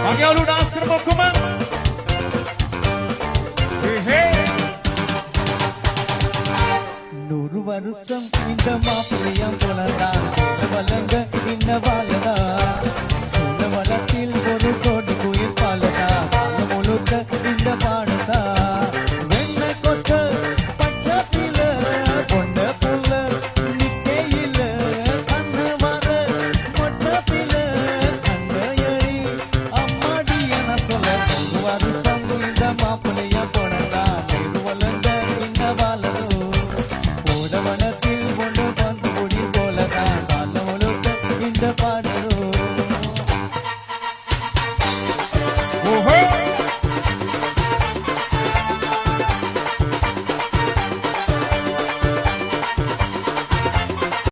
Bagi dance திரும்ப குமார் நூறு வருஷம் இந்த மாப்பிள்ளையம் போலதான் வளங்க இன்ன வாழதா சூழ வளத்தில் ஒரு கோடி குயில் பாலதா முழுக்க இந்த பாடதா